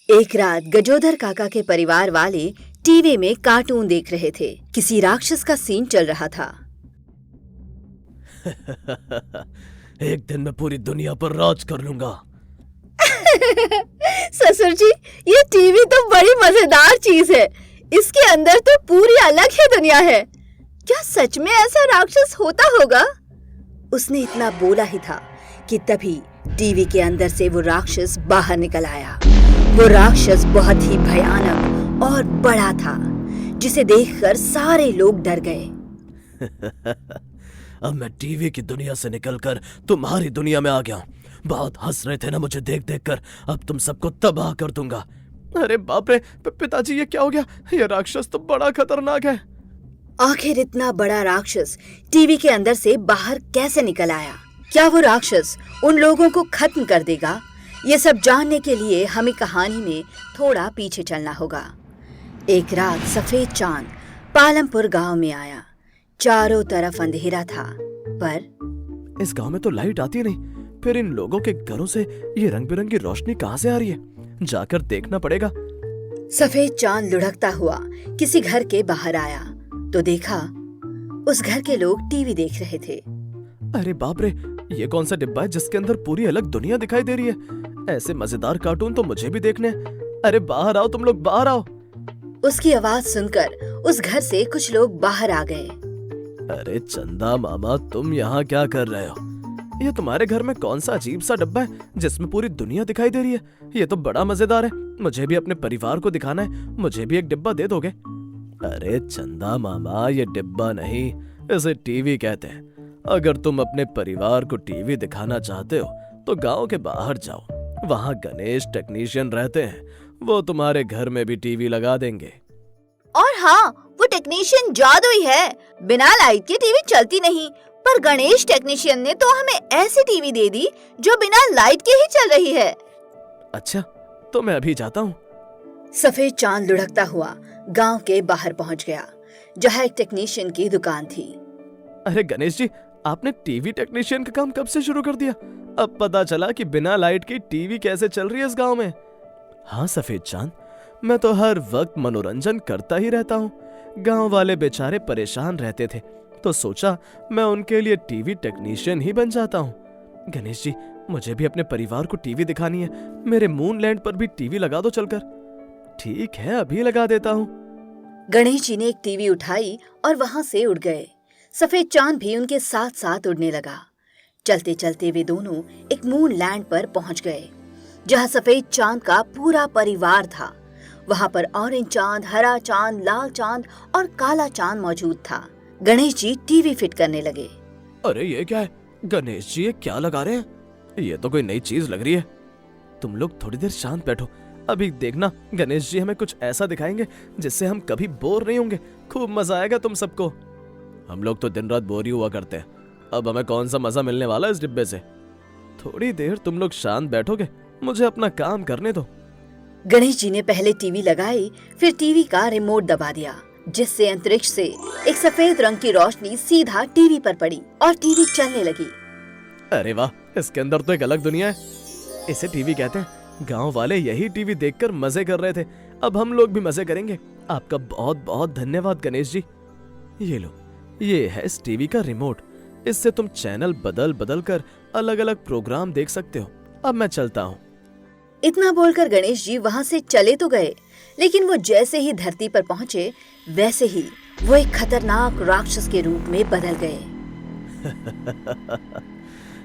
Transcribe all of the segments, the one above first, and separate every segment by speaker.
Speaker 1: एक रात गजोधर काका के परिवार वाले टीवी में कार्टून देख रहे थे। किसी राक्षस का सीन चल रहा था।
Speaker 2: एक दिन मैं पूरी दुनिया पर राज कर लूंगा।
Speaker 1: ससुर जी, ये टीवी तो बड़ी मजेदार चीज है। इसके अंदर तो पूरी अलग ही दुनिया है। क्या सच में ऐसा राक्षस होता होगा? उसने इतना बोला ही था कि तभी टीवी के अंदर से वो राक्षस बाहर निकल आया। वो राक्षस बहुत ही भयानक और बड़ा था, जिसे देखकर सारे लोग डर गए।
Speaker 2: अब मैं टीवी की दुनिया से निकलकर तुम्हारी दुनिया में आ गया हूँ। बहुत हंस रहे थे ना मुझे देख देख कर। अब तुम सबको तबाह कर दूंगा। अरे बाप रे, पिताजी ये क्या हो गया? ये राक्षस तो बड़ा खतरनाक है।
Speaker 1: आखिर इतना बड़ा राक्षस टीवी के अंदर से बाहर कैसे निकल आया? क्या वो राक्षस उन लोगों को खत्म कर देगा? ये सब जानने के लिए हमें कहानी में थोड़ा पीछे चलना होगा। एक रात सफेद चांद पालमपुर गांव में आया। चारों तरफ अंधेरा था, पर
Speaker 2: इस गांव में तो लाइट आती नहीं। फिर इन लोगों के घरों से ये रंग बिरंगी रोशनी कहां से आ रही है? जाकर देखना पड़ेगा।
Speaker 1: सफेद चांद लुढ़कता हुआ किसी घर के बाहर आया तो देखा उस घर के लोग टीवी देख रहे थे।
Speaker 2: अरे बाप रे, ये कौन सा डिब्बा है जिसके अंदर पूरी अलग दुनिया दिखाई दे रही है? ऐसे मजेदार कार्टून तो मुझे भी देखने हैं। अरे बाहर आओ, तुम लोग बाहर आओ।
Speaker 1: उसकी आवाज सुनकर उस घर से कुछ लोग बाहर आ गए।
Speaker 2: अरे चंदा मामा, तुम यहाँ क्या कर रहे हो? ये तुम्हारे घर में कौन सा अजीब सा डब्बा है जिसमें पूरी दुनिया दिखाई दे रही है? ये तो बड़ा मजेदार है। मुझे भी अपने परिवार को दिखाना है। मुझे भी एक डिब्बा दे दोगे? अरे चंदा मामा, ये डिब्बा नहीं, इसे टीवी कहते हैं। अगर तुम अपने परिवार को टीवी दिखाना चाहते हो तो गांव के बाहर जाओ। वहाँ गणेश टेक्नीशियन रहते हैं। वो तुम्हारे घर में भी टीवी लगा देंगे।
Speaker 1: और हाँ, वो टेक्नीशियन जादुई है। बिना लाइट के टीवी चलती नहीं। पर गणेश टेक्नीशियन ने तो हमें ऐसी टीवी दे दी जो बिना लाइट के ही चल रही है।
Speaker 2: अच्छा, तो मैं अभी जाता हूँ।
Speaker 1: सफेद चांद लुढ़कता हुआ गांव के बाहर पहुंच गया, जहाँ एक टेक्नीशियन की दुकान थी।
Speaker 2: अरे गणेश जी, आपने टीवी टेक्नीशियन का काम कब से शुरू कर दिया? अब पता चला कि बिना लाइट की टीवी कैसे चल रही है इस गांव में। हाँ सफेद चांद, मैं तो हर वक्त मनोरंजन करता ही रहता हूँ। गांव वाले बेचारे परेशान रहते थे तो सोचा मैं उनके लिए टीवी टेक्नीशियन ही बन जाता हूँ। गणेश जी, मुझे भी अपने परिवार को टीवी दिखानी है। मेरे मून लैंड पर भी टीवी लगा दो चलकर। ठीक है, अभी लगा देता हूँ।
Speaker 1: गणेश जी ने एक टीवी उठाई और वहां से उड़ गए। सफेद चांद भी उनके साथ साथ उड़ने लगा। चलते चलते वे दोनों एक मून लैंड पर पहुंच गए, जहां सफेद चांद का पूरा परिवार था। वहां पर ऑरेंज चांद, हरा चांद, लाल चांद और काला चांद मौजूद था। गणेश जी टीवी फिट करने लगे।
Speaker 2: अरे ये क्या है? गणेश जी, ये क्या लगा रहे हैं? ये तो कोई नई चीज लग रही है। तुम लोग थोड़ी देर शांत बैठो। अभी देखना, गणेश जी हमें कुछ ऐसा दिखाएंगे जिससे हम कभी बोर नहीं होंगे। खूब मजा आएगा तुम सबको। हम लोग तो दिन रात बोर ही हुआ करते हैं। अब हमें कौन सा मजा मिलने वाला है इस डिब्बे से? थोड़ी देर तुम लोग शांत बैठोगे? मुझे अपना काम करने दो।
Speaker 1: गणेश जी ने पहले टीवी लगाई, फिर टीवी का रिमोट दबा दिया, जिससे अंतरिक्ष से एक सफेद रंग की रोशनी सीधा टीवी पर पड़ी और टीवी चलने लगी।
Speaker 2: अरे वाह, इसके अंदर तो एक अलग दुनिया है। इसे टीवी कहते हैं। गांव वाले यही टीवी देखकर मजे कर रहे थे। अब हम लोग भी मजे करेंगे। आपका बहुत बहुत धन्यवाद गणेश जी। ये लो, ये है इस टीवी का रिमोट। इससे तुम चैनल बदल बदल कर अलग अलग प्रोग्राम देख सकते हो। अब मैं चलता हूँ।
Speaker 1: इतना बोलकर गणेश जी वहां से चले तो गए, लेकिन वो जैसे ही धरती पर पहुंचे वैसे ही वो एक खतरनाक राक्षस के रूप में बदल गए।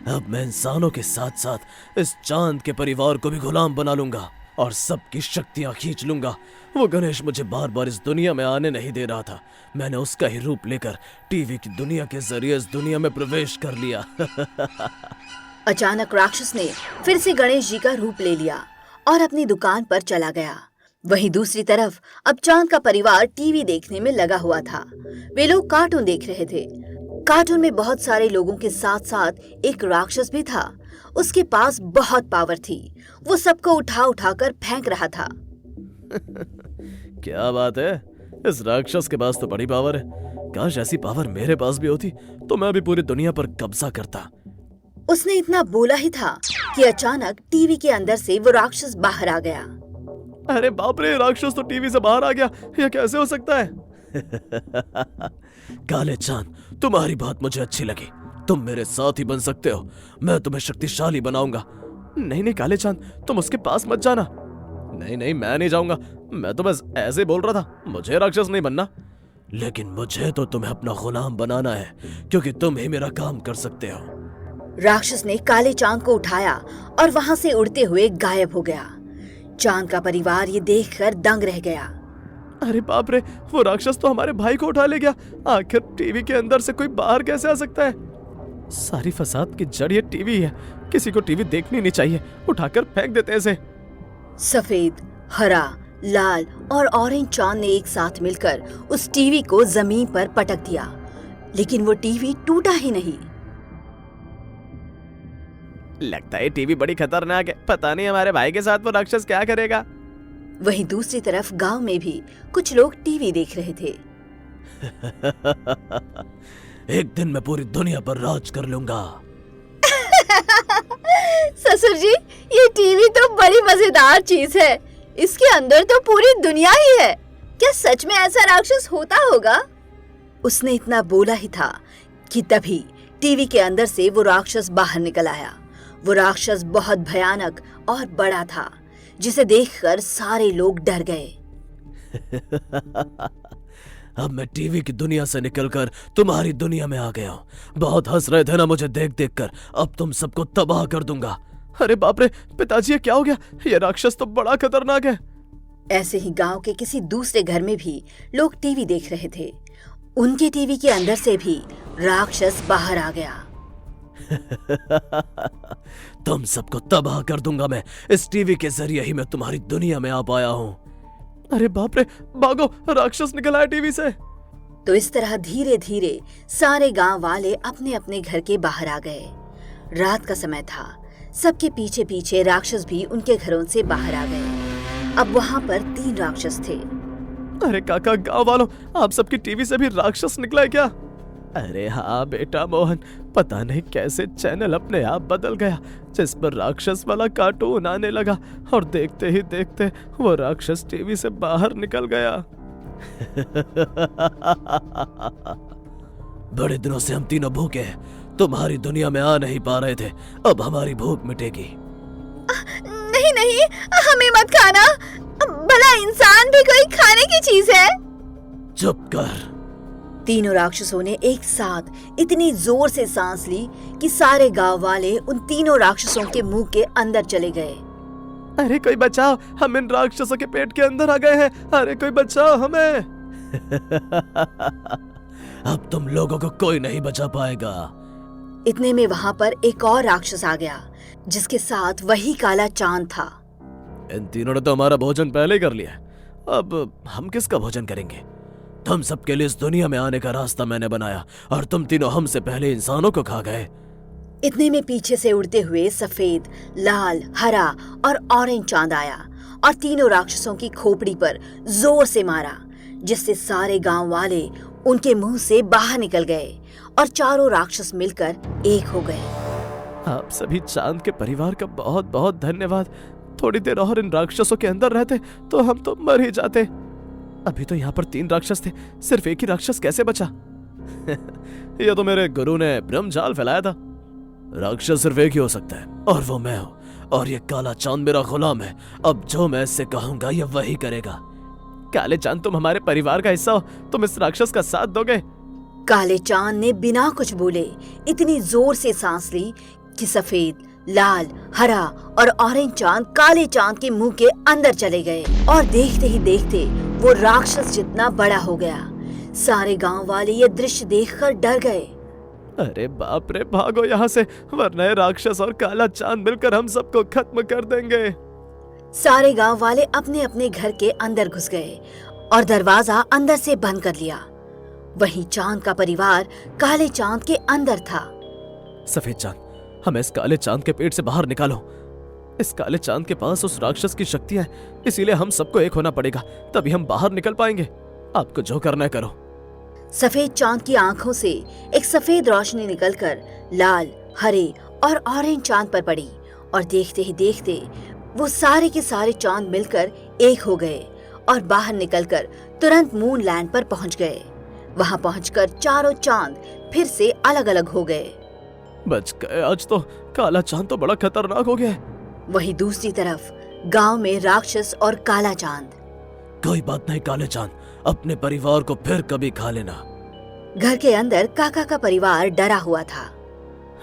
Speaker 2: अब मैं इंसानों के साथ साथ इस चांद के परिवार को भी गुलाम बना लूंगा और सबकी शक्तियां खींच लूंगा। वो गणेश मुझे बार बार इस दुनिया में आने नहीं दे रहा था। मैंने उसका ही रूप लेकर टीवी की दुनिया के जरिए इस दुनिया में प्रवेश कर लिया।
Speaker 1: अचानक राक्षस ने फिर से गणेश जी का रूप ले लिया और अपनी दुकान पर चला गया। वहीं दूसरी तरफ अब चांद का परिवार टीवी देखने में लगा हुआ था। वे लोग कार्टून देख रहे थे। कार्टून में बहुत सारे लोगों के साथ साथ एक राक्षस भी था। उसके पास बहुत पावर थी। वो सबको उठा उठा कर फेंक रहा था।
Speaker 2: क्या बात है, इस राक्षस के पास तो बड़ी पावर है। काश ऐसी पावर मेरे पास भी होती तो मैं भी पूरी दुनिया पर कब्जा करता।
Speaker 1: उसने इतना बोला ही था कि अचानक टीवी के अंदर से वो राक्षस बाहर आ गया।
Speaker 2: अरे बाप रे, राक्षस तो टीवी से बाहर आ गया। यह कैसे हो सकता है? काले चांद, तुम्हारी बात मुझे अच्छी लगी। तुम मेरे साथ ही बन सकते हो। मैं तुम्हें शक्तिशाली बनाऊंगा। नहीं नहीं काले चांद, तुम उसके पास मत जाना। नहीं नहीं, मैं नहीं जाऊंगा। मैं तो बस ऐसे बोल रहा था, मुझे राक्षस नहीं बनना। लेकिन मुझे तो तुम्हें अपना गुलाम बनाना है, क्योंकि तुम ही मेरा काम कर सकते हो।
Speaker 1: राक्षस ने काले चांद को उठाया और वहां से उड़ते हुए गायब हो गया। चांद का परिवार ये देखकर दंग रह गया।
Speaker 2: अरे बाप रे, वो राक्षस तो हमारे भाई को उठा ले गया। आखिर टीवी के अंदर से कोई बाहर कैसे आ सकता है? सारी फसाद की जड़ ये टीवी है। किसी को टीवी देखनी नहीं चाहिए, उठाकर फेंक देते हैं इसे।
Speaker 1: सफेद, हरा, लाल और ऑरेंज चांद ने एक साथ मिलकर उस टीवी को जमीन पर पटक दिया, लेकिन वो टीवी टूटा ही नहीं।
Speaker 2: लगता है टीवी बड़ी खतरनाक है। पता नहीं हमारे भाई के साथ वो राक्षस क्या करेगा।
Speaker 1: वहीं दूसरी तरफ गांव में भी कुछ लोग टीवी देख रहे थे।
Speaker 2: एक दिन मैं पूरी दुनिया पर राज कर लूंगा।
Speaker 1: ससुर जी, ये टीवी तो बड़ी मजेदार चीज है। इसके अंदर तो पूरी दुनिया ही है। क्या सच में ऐसा राक्षस होता होगा? उसने इतना बोला ही था कि तभी टीवी के अंदर से वो राक्षस बाहर निकल आया। वो राक्षस बहुत भयानक और बड़ा था, जिसे देखकर सारे लोग डर गए।
Speaker 2: अब मैं टीवी की दुनिया से निकलकर तुम्हारी दुनिया में आ गया हूँ। बहुत हंस रहे थे ना मुझे देख देख कर। अब तुम सबको तबाह कर दूंगा। अरे बाप रे, पिताजी ये क्या हो गया? ये राक्षस तो बड़ा खतरनाक है।
Speaker 1: ऐसे ही गांव के किसी दूसरे घर में भी लोग टीवी देख रहे थे। उनके टीवी के अंदर से भी राक्षस बाहर आ गया।
Speaker 2: तुम सबको तबाह कर दूंगा मैं। इस टीवी के जरिए ही मैं तुम्हारी दुनिया में आ पाया हूँ। अरे बाप रे, भागो, राक्षस निकल आया टीवी से।
Speaker 1: तो इस तरह धीरे धीरे सारे गांव वाले अपने अपने घर के बाहर आ गए। रात का समय था। सबके पीछे पीछे राक्षस भी उनके घरों से बाहर आ गए। अब वहां पर 3 राक्षस थे।
Speaker 2: अरे काका, गांव वालों, आप सबकी टीवी से भी राक्षस निकला है क्या? अरे हाँ बेटा मोहन, पता नहीं कैसे चैनल अपने आप बदल गया, जिस पर राक्षस वाला कार्टून आने लगा और देखते ही देखते वो राक्षस टीवी से बाहर निकल गया। बड़े दिनों से हम तीनों भूखे हैं, तुम्हारी दुनिया में आ नहीं पा रहे थे। अब हमारी भूख मिटेगी।
Speaker 1: नहीं नहीं, हमें मत खाना। भला इंसान भी कोई खाने की चीज है?
Speaker 2: चुप कर।
Speaker 1: तीनों राक्षसों ने एक साथ इतनी जोर से सांस ली कि सारे गांव वाले उन तीनों राक्षसों के मुंह के अंदर चले गए।
Speaker 2: अरे कोई बचाओ, हम इन राक्षसों के पेट के अंदर आ गए हैं। अरे कोई बचाओ हमें। अब तुम लोगों को कोई नहीं बचा पाएगा।
Speaker 1: इतने में वहां पर एक और राक्षस आ गया, जिसके साथ वही काला चांद था।
Speaker 2: इन तीनों ने तो हमारा भोजन पहले ही कर लिया। अब हम किसका भोजन करेंगे? तुम सबके लिए इस दुनिया में आने का रास्ता मैंने बनाया और तुम तीनों हमसे पहले इंसानों को खा गए।
Speaker 1: इतने में पीछे से उड़ते हुए सफेद, लाल, हरा और ऑरेंज चांद आया और तीनों राक्षसों की खोपड़ी पर जोर से मारा, जिससे सारे गांव वाले उनके मुंह से बाहर निकल गए और चारों राक्षस मिलकर एक हो गए।
Speaker 2: आप सभी चांद के परिवार का बहुत बहुत धन्यवाद। थोड़ी देर और इन राक्षसों के अंदर रहते तो हम तो मर ही जाते। अभी तो यहाँ पर 3 राक्षस थे, सिर्फ एक ही राक्षस कैसे बचा? यह तो मेरे गुरु ने ब्रह्मजाल फैलाया था। राक्षस सिर्फ एक ही हो सकता है और वो मैं हूँ, और ये काला चांद मेरा गुलाम है। अब जो मैं इससे कहूंगा ये वही करेगा। काले चांद, तुम हमारे परिवार का हिस्सा हो, तुम इस राक्षस का साथ दोगे?
Speaker 1: काले चांद ने बिना कुछ बोले इतनी जोर से सांस ली कि सफेद, लाल, हरा और ऑरेंज चांद काले चांद के मुंह के अंदर चले गए और देखते ही देखते वो राक्षस जितना बड़ा हो गया। सारे गांव वाले ये दृश्य देखकर डर गए।
Speaker 2: अरे बाप रे, भागो यहाँ से, वरना ये राक्षस और काला चांद मिलकर हम सबको खत्म कर देंगे।
Speaker 1: सारे गांव वाले अपने अपने घर के अंदर घुस गए और दरवाजा अंदर से बंद कर लिया। वहीं चांद का परिवार काले चांद के अंदर था।
Speaker 2: सफेद चांद, हमें इस काले चांद के पेट से बाहर निकालो। इस काले चांद के पास उस राक्षस की शक्तियां हैं, इसीलिए हम सबको एक होना पड़ेगा, तभी हम बाहर निकल पाएंगे। आपको जो करना है करो।
Speaker 1: सफेद चांद की आंखों से एक सफेद रोशनी निकलकर लाल, हरे और ऑरेंज चांद पर पड़ी और देखते ही देखते वो सारे के सारे चांद मिलकर एक हो गए और बाहर निकलकर तुरंत मून लैंड पर पहुंच गए। वहां पहुंचकर चारों चांद फिर से अलग अलग हो गए।
Speaker 2: बच गए आज तो। काला चांद तो बड़ा खतरनाक हो गया है।
Speaker 1: वहीं दूसरी तरफ गांव में राक्षस और काला चांद।
Speaker 2: कोई बात नहीं काले चांद, अपने परिवार को फिर कभी खा लेना।
Speaker 1: घर के अंदर काका का परिवार डरा हुआ था।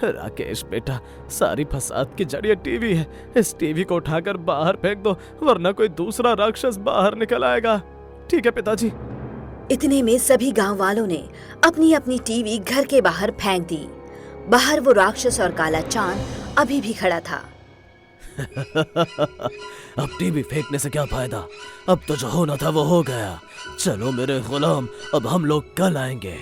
Speaker 2: राकेश बेटा, सारी फसाद की जड़ ये टीवी है। इस टीवी को उठाकर बाहर फेंक दो, वरना कोई दूसरा राक्षस बाहर निकल आएगा। ठीक है पिताजी।
Speaker 1: इतने में सभी गांव वालों ने अपनी अपनी टीवी घर के बाहर फेंक दी। बाहर वो राक्षस और काला चांद अभी भी खड़ा था।
Speaker 2: अब टीवी फेंकने से क्या फायदा, अब तो जो होना था वो हो गया। चलो मेरे गुलाम, अब हम लोग कल आएंगे।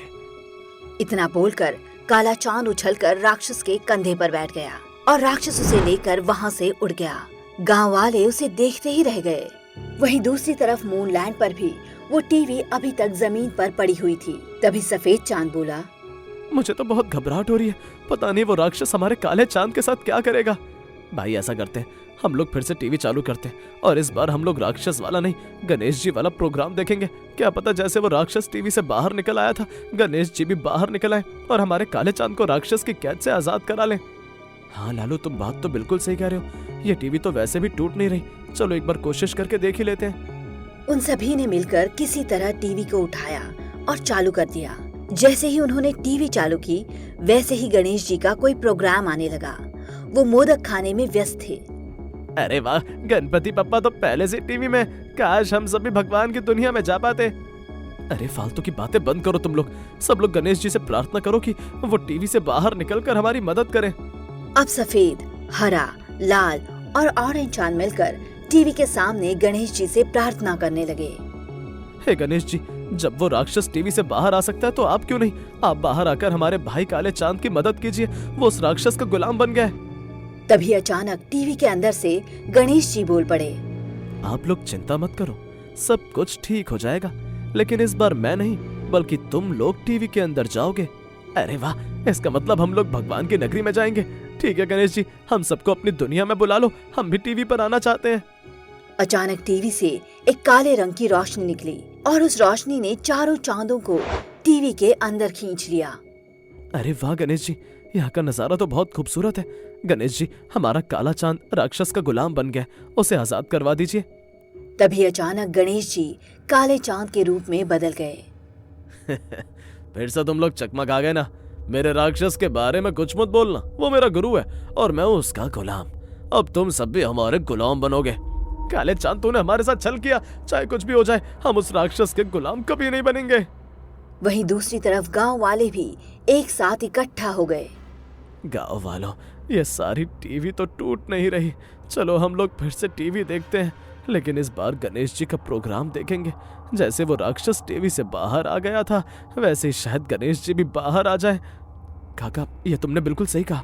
Speaker 1: इतना बोलकर काला चांद उछलकर राक्षस के कंधे पर बैठ गया और राक्षस उसे लेकर वहां से उड़ गया। गांव वाले उसे देखते ही रह गए। वहीं दूसरी तरफ मूनलैंड पर भी वो टीवी अभी तक जमीन पर पड़ी हुई थी। तभी सफेद चांद बोला,
Speaker 2: मुझे तो बहुत घबराहट हो रही है। पता नहीं वो राक्षस हमारे काले चांद के साथ क्या करेगा। भाई ऐसा करते हैं, हम लोग फिर से टीवी चालू करते हैं और इस बार हम लोग राक्षस वाला नहीं, गणेश जी वाला प्रोग्राम देखेंगे। क्या पता जैसे वो राक्षस टीवी से बाहर निकल आया था, गणेश जी भी बाहर निकल आए और हमारे काले चांद को राक्षस की कैद से आजाद करा लें। हाँ लालू, तुम बात तो बिल्कुल सही कह रहे हो। ये टीवी तो वैसे भी टूट नहीं रही। चलो एक बार कोशिश करके देख ही लेते हैं।
Speaker 1: उन सभी ने मिलकर किसी तरह टीवी को उठाया और चालू कर दिया। जैसे ही उन्होंने टीवी चालू की, वैसे ही गणेश जी का कोई प्रोग्राम आने लगा। वो मोदक खाने में व्यस्त थे।
Speaker 2: अरे वाह, गणपति पप्पा तो पहले से टीवी में। काश हम सभी भगवान की दुनिया में जा पाते। अरे फालतू की बातें बंद करो तुम लोग। सब लोग गणेश जी से प्रार्थना करो कि वो टीवी से बाहर निकलकर हमारी मदद करें।
Speaker 1: अब सफेद, हरा, लाल और ऑरेंज चांद मिलकर टीवी के सामने गणेश जी से प्रार्थना करने लगे।
Speaker 2: हे गणेश जी, जब वो राक्षस टीवी से बाहर आ सकता है तो आप क्यों नहीं? आप बाहर आकर हमारे भाई काले चांद की मदद कीजिए। वो उस राक्षस का गुलाम बन गया है।
Speaker 1: तभी अचानक टीवी के अंदर से गणेश जी बोल पड़े,
Speaker 2: आप लोग चिंता मत करो, सब कुछ ठीक हो जाएगा। लेकिन इस बार मैं नहीं, बल्कि तुम लोग टीवी के अंदर जाओगे। अरे वाह, इसका मतलब हम लोग भगवान की नगरी में जाएंगे। ठीक है गणेश जी, हम सबको अपनी दुनिया में बुला लो, हम भी टीवी पर आना चाहते हैं।
Speaker 1: अचानक टीवी से एक काले रंग की रोशनी निकली और उस रोशनी ने चारों चांदों को टीवी के अंदर खींच लिया।
Speaker 2: अरे वाह गणेश जी, यहाँ का नजारा तो बहुत खूबसूरत है। गणेश जी, हमारा काला चांद राक्षस का गुलाम बन गया, उसे आजाद करवा दीजिए।
Speaker 1: तभी अचानक गणेश जी काले चांद के रूप में बदल गए।
Speaker 2: फिर से तुम लोग चकमक आ गए ना। मेरे राक्षस के बारे में कुछ मत बोलना, वो मेरा गुरु है और मैं हूँ उसका गुलाम। अब तुम सब भी हमारे गुलाम बनोगे। काले चांद, तूने हमारे साथ छल किया। चाहे कुछ भी हो जाए, हम उस राक्षस के गुलाम कभी नहीं बनेंगे।
Speaker 1: वहीं दूसरी तरफ गांव वाले भी एक साथ इकट्ठा हो गए।
Speaker 2: गांव वालों, ये सारी टीवी तो टूट नहीं रही। चलो हम लोग फिर से टीवी देखते हैं, लेकिन इस बार गणेश जी का प्रोग्राम देखेंगे। जैसे वो राक्षस टीवी से बाहर आ गया था, वैसे ही शायद गणेश जी भी बाहर आ जाए। काका, ये तुमने बिल्कुल सही कहा।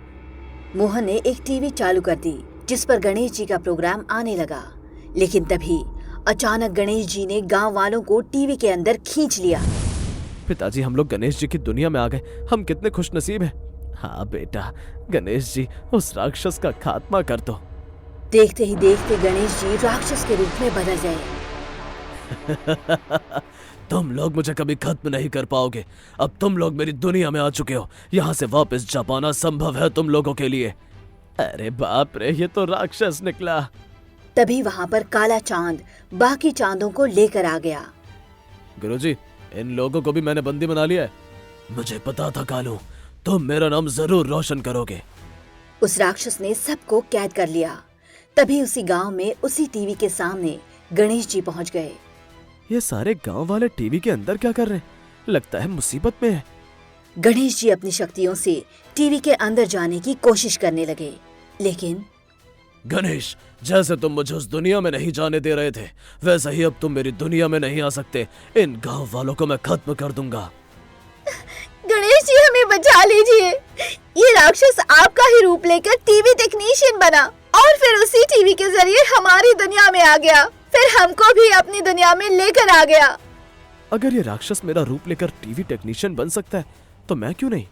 Speaker 1: मोहन ने एक टीवी चालू कर दी जिस पर गणेश जी का प्रोग्राम आने लगा। लेकिन तभी अचानक गणेश जी ने गांव वालों को टीवी के अंदर खींच लिया।
Speaker 2: पिताजी, हम लोग गणेश जी की दुनिया में आ गए। हम कितने खुशनसीब हैं। हाँ बेटा, गणेश जी उस राक्षस का खात्मा कर दो।
Speaker 1: देखते ही देखते गणेश जी राक्षस के रूप में बदल गए।
Speaker 2: तुम लोग मुझे कभी खत्म नहीं कर पाओगे। अब तुम लोग मेरी दुनिया में आ चुके हो। यहाँ से वापस जा पाना संभव है तुम लोगों के लिए। अरे बाप रे, ये तो राक्षस निकला।
Speaker 1: तभी वहाँ पर काला चांद बाकी चांदों को लेकर आ गया।
Speaker 2: गुरुजी, इन लोगों को भी मैंने बंदी बना लिया है। मुझे पता था कालू, तुम मेरा नाम जरूर रोशन करोगे।
Speaker 1: उस राक्षस ने सबको कैद कर लिया। तभी उसी गांव में उसी टीवी के सामने गणेश जी पहुंच गए।
Speaker 2: ये सारे गांव वाले टीवी के अंदर क्या कर रहे हैं? लगता है मुसीबत में है।
Speaker 1: गणेश जी अपनी शक्तियों से टीवी के अंदर जाने की कोशिश करने लगे, लेकिन
Speaker 2: गणेश, जैसे तुम मुझे उस दुनिया में नहीं जाने दे रहे थे, वैसे ही अब तुम मेरी दुनिया में नहीं आ सकते। इन गांव वालों को मैं खत्म कर दूंगा।
Speaker 1: गणेश जी, हमें बचा लीजिए। ये राक्षस आपका ही रूप लेकर टीवी टेक्नीशियन बना और फिर उसी टीवी के जरिए हमारी दुनिया में आ गया, फिर हमको भी अपनी दुनिया में लेकर आ गया।
Speaker 2: अगर ये राक्षस मेरा रूप लेकर टीवी टेक्नीशियन बन सकता है, तो मैं क्यों नहीं?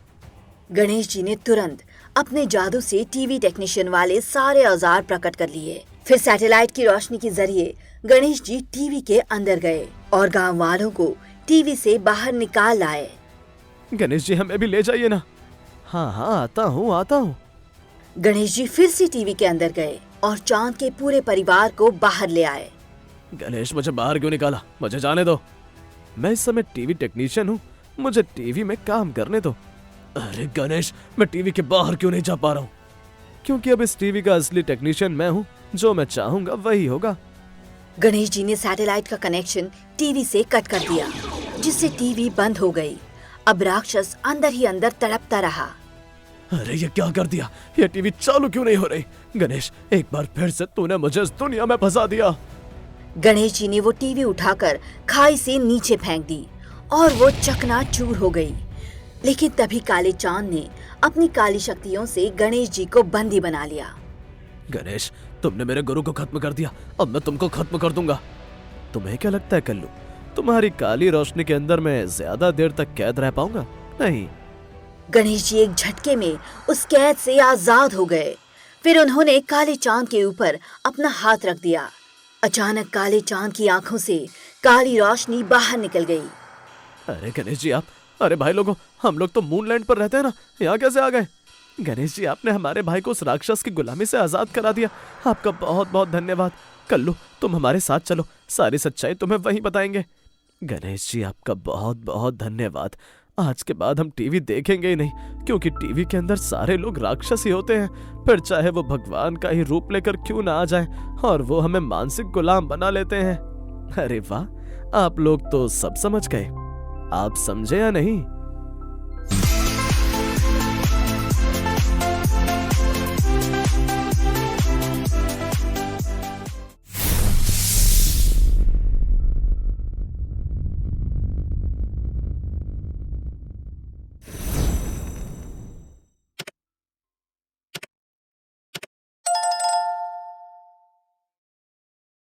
Speaker 1: गणेश जी ने तुरंत अपने जादू से टीवी टेक्नीशियन वाले सारे औजार प्रकट कर लिए। फिर सैटेलाइट की रोशनी के जरिए गणेश जी टीवी के अंदर गए और गांव वालों को टीवी से बाहर निकाल लाए।
Speaker 2: गणेश जी हमें भी ले जाइए ना। हाँ हाँ आता हूँ।
Speaker 1: गणेश जी फिर से टीवी के अंदर गए और चांद के पूरे परिवार को बाहर ले आए।
Speaker 2: गणेश मुझे बाहर क्यों निकाला, मुझे जाने दो। मैं इस समय टीवी टेक्नीशियन हूँ, मुझे टीवी में काम करने दो। अरे गणेश मैं टीवी के बाहर क्यों नहीं जा पा रहा हूँ? क्योंकि अब इस टीवी का असली टेक्नीशियन मैं हूँ, जो मैं चाहूंगा वही होगा।
Speaker 1: गणेश जी ने सैटेलाइट का कनेक्शन टीवी से कट कर दिया, जिससे टीवी बंद हो गई। अब राक्षस अंदर ही अंदर तड़पता रहा।
Speaker 2: अरे ये क्या कर दिया, ये टीवी चालू क्यों नहीं हो रही? गणेश एक बार फिर से तूने मुझे इस दुनिया में फंसा दिया।
Speaker 1: गणेश जी ने वो टीवी उठाकर खाई से नीचे फेंक दी और वो चकनाचूर हो गई। लेकिन तभी काले चांद ने अपनी काली शक्तियों से गणेश जी को बंदी बना लिया।
Speaker 2: गणेश तुमने मेरे गुरु को खत्म कर दिया, अब मैं तुमको खत्म कर दूंगा। तुम्हें क्या लगता है कल्लू, तुम्हारी काली रोशनी के अंदर मैं ज्यादा देर तक कैद रह पाऊंगा? नहीं।
Speaker 1: गणेश जी एक झटके में उस कैद से आजाद हो गए। फिर उन्होंने काले चांद के ऊपर अपना हाथ रख दिया। अचानक काले चांद की आंखों से काली रोशनी बाहर निकल गई।
Speaker 2: अरे गणेश जी आप, अरे भाई लोगों, हम लोग तो मूनलैंड पर रहते हैं ना, यहाँ कैसे आ गए? गणेश जी आपने हमारे भाई को उस राक्षस की गुलामी से आजाद करा दिया, आपका बहुत बहुत धन्यवाद। कल्लू तुम हमारे साथ चलो, सारी सच्चाई तुम्हें वहीं बताएंगे। गणेश जी आपका बहुत बहुत धन्यवाद। आज के बाद हम टीवी देखेंगे ही नहीं, क्योंकि टीवी के अंदर सारे लोग राक्षस ही होते हैं, फिर चाहे वो भगवान का ही रूप लेकर क्यों ना आ जाए, और वो हमें मानसिक गुलाम बना लेते हैं। अरे वाह, आप लोग तो सब समझ गए। आप समझे या नहीं?